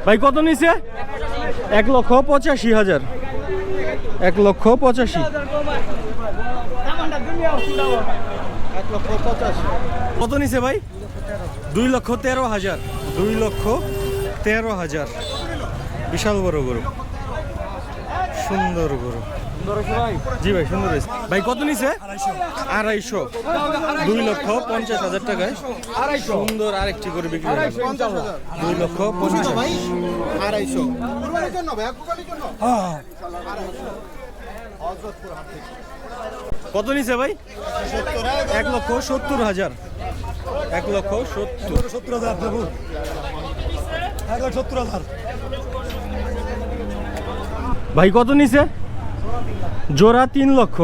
ভাই কত নিছে? 1,85,000। 1,85,000। কত নিছে ভাই? 2,13,000। 2,13,000। বিশাল বড় গরু, সুন্দর গরু। জি ভাই সুন্দর হয়েছে। ভাই কত নিছে? 250। 2,50,000 টাকায় সুন্দর আরেকটি গরু বিক্রি হয়ে গেল। 2,50,000। 2,50,000। কত নিছে ভাই? 1,70,000। 1,70,000। 1,70,000। ভাই কত নিছে? জোড়া 3 লক্ষ।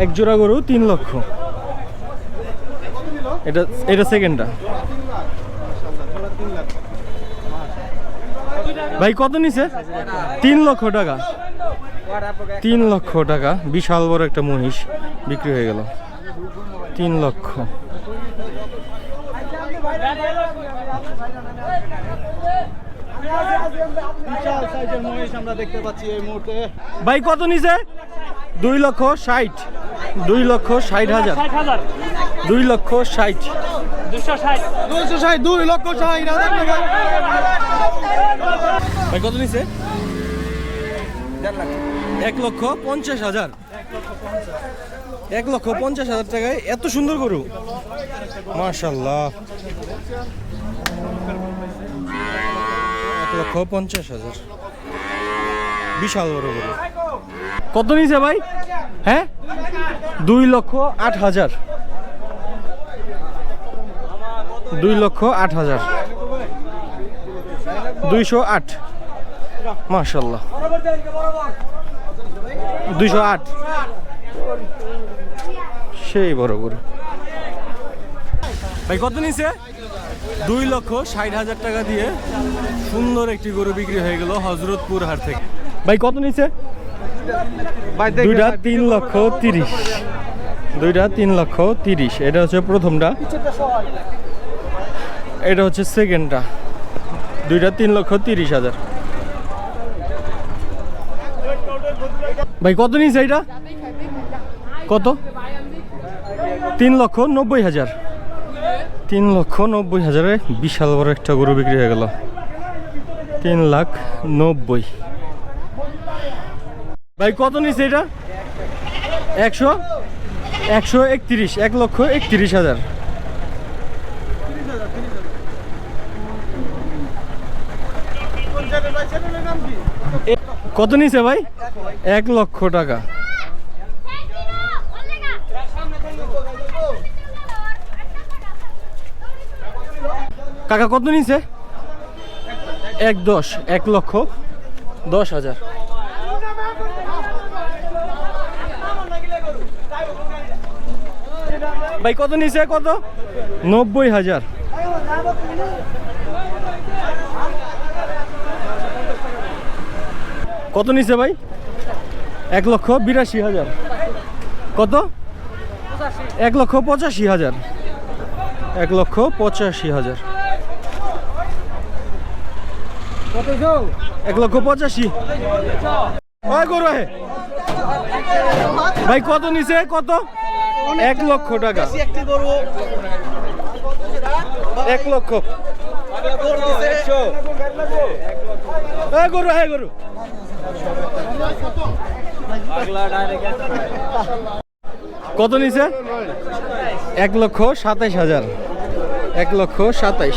এক জোড়া গরু 3 লক্ষ। এটা সেকেন্ডটা। ভাই কত নিছে? 3 লক্ষ টাকা। 3 লক্ষ টাকা। বিশাল বড় একটা মহিষ বিক্রি হয়ে গেল। 3 লক্ষ। আমরা দেখতে পাচ্ছি এই মুহূর্তে। ভাই কত নিছে? 2,60,000। 2,60,000। 2,60,000। 260। 2,60,000 টাকা। ভাই কত নিছে? 1,50,000। 1,50,000 টাকায় এত সুন্দর গরু, মাশাআল্লাহ। 1,50,000। বিশাল বড় গরু। কত নিছে ভাই? হ্যাঁ, 2,08,000। 2,08,000। 208। মাশাআল্লাহ। 208। সেই বড় গরু। ভাই কত নিছে? 2,60,000 টাকা দিয়ে সুন্দর একটি গরু বিক্রি হয়ে গেল হযরতপুর হাট থেকে। ভাই কত নিছে? দুইটা 3,30,000। দুইটা 3,30,000। এটা হচ্ছে প্রথমটা, এটা হচ্ছে সেকেন্ডটা। দুইটা 3,30,000। ভাই কত নিছে এটা? কত? 3,90,000। 3,90,000 বিশাল বড় একটা গরু বিক্রি হয়ে গেল। 3,90,000। ভাই কত নিছে এটা? 131। 1,31,000। কত নিছে ভাই? 1 লক্ষ টাকা। কাকা কত নিছে? 1,10,000। 1,10,000। ভাই কত নিছে? কত? 90,000। কত নিছে ভাই? 1,82,000। কত? 1,85,000। 1,85,000। 1,85,000। ওই গরু হে ভাই কত নিছে? কত? 1 লক্ষ টাকা। 1 লক্ষ। গরু হে গরু। কত নিছে? 1,27,000। 1,27,000।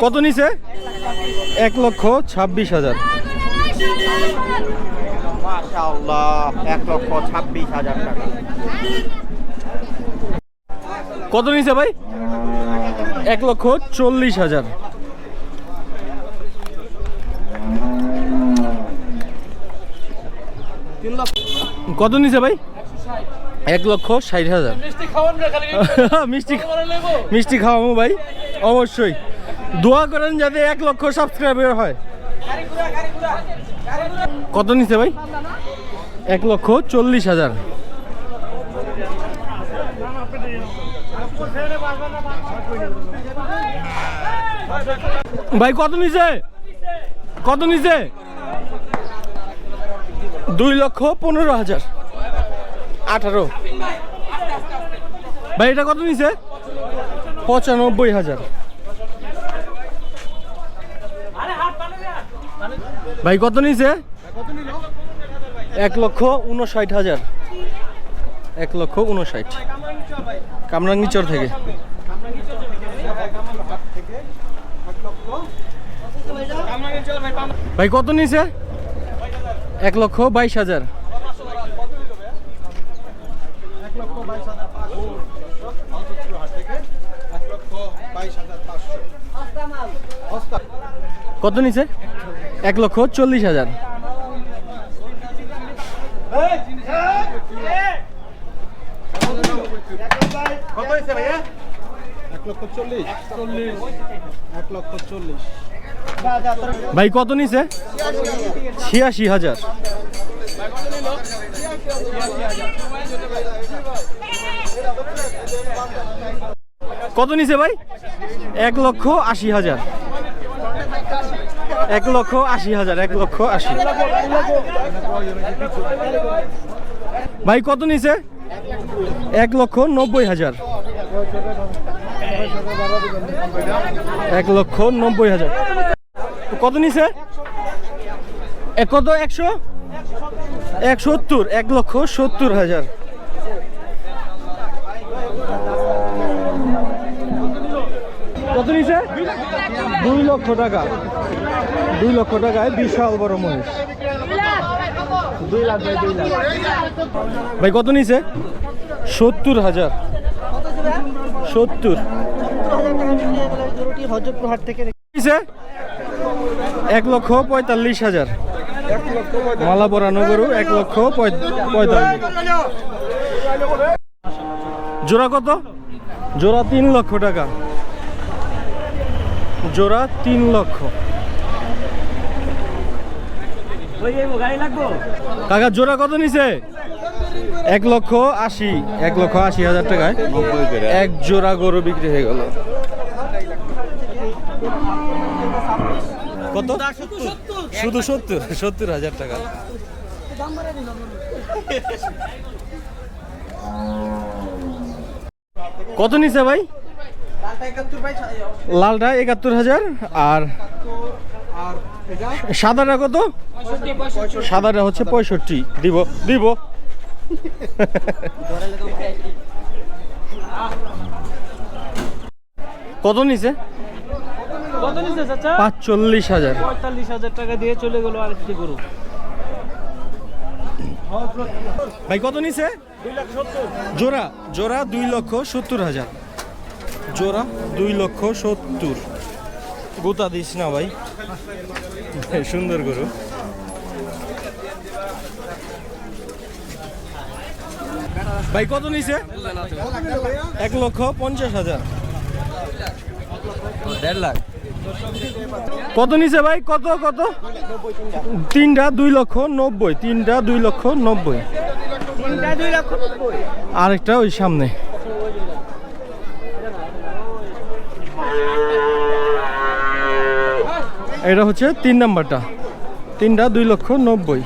কত নিছে? 1,26,000। মাশাআল্লাহ। 1,26,000 টাকা। কত নিছে ভাই? 1,40,000। কত নিছে ভাই? 1,60,000। মিষ্টি খাওয়াবো ভাই, অবশ্যই। দোয়া করেন যাতে 1 লক্ষ সাবস্ক্রাইবার হয়। কত নিছে ভাই? 1,40,000। ভাই কত নিছে? কত নিছে? 2,15,000। 18। ভাই এটা কত নিছে? 95,000। ভাই কত নিছে? 1,59,000। 1,59,000 কামরাঙ্গীচর থেকে। ভাই কত নিছে? 1,22,000। কত নিছে? 1,40,000। কত হয়েছে ভাইয়া? 1,40,000। 1,40,000। ভাই কত নিছে? 86,000। কত নিছে ভাই? 1,80,000। 1,80,000। 1,80,000। ভাই কত নিছে? 1,90,000। 1,90,000। কত নিছে? কত? 170। 1,70,000। কত নিছে? 2 লক্ষ টাকা। 2 লক্ষ টাকায় বিশাল বড় মহিষ। 2 লাখ ভাই, 2 লাখ। ভাই কত নিছে? 70,000। 70। হজরতপুরহাট থেকে নিছে 1,45,000। মালা পরানো গরু 1,45,000। জোড়া কত? জোড়া 3 লক্ষ টাকা। জোড়া 3 লক্ষ। কাকা জোড়া কত নিছে? 1,80,000। 1,80,000 টাকায় এক জোড়া গরু বিক্রি হয়ে গেল। কত? শুধু 70,000 টাকা। কত নিছে ভাই? লালটা 71,000। আর সাদাটা কত? সাদাটা হচ্ছে 65। দিব দিব। কত নিছে? কত নিছে চাচা? 45,000। 45,000 টাকা দিয়ে চলে গেল আরেকটি গরু। ভাই কত নিছে? জোড়া জোড়া 2,70,000। জোড়া 2,70,000। গোতা দিস না ভাই। সুন্দর গরু। ভাই কত নিছে? 1,50,000। 1.5 লাখ। কত নিছে ভাই? কত কত? তিনটা 2,90,000। তিনটা 2,90,000। আরেকটা ওই সামনে। এটা হচ্ছে 3 নাম্বারটা। তিনটা 2,90,000।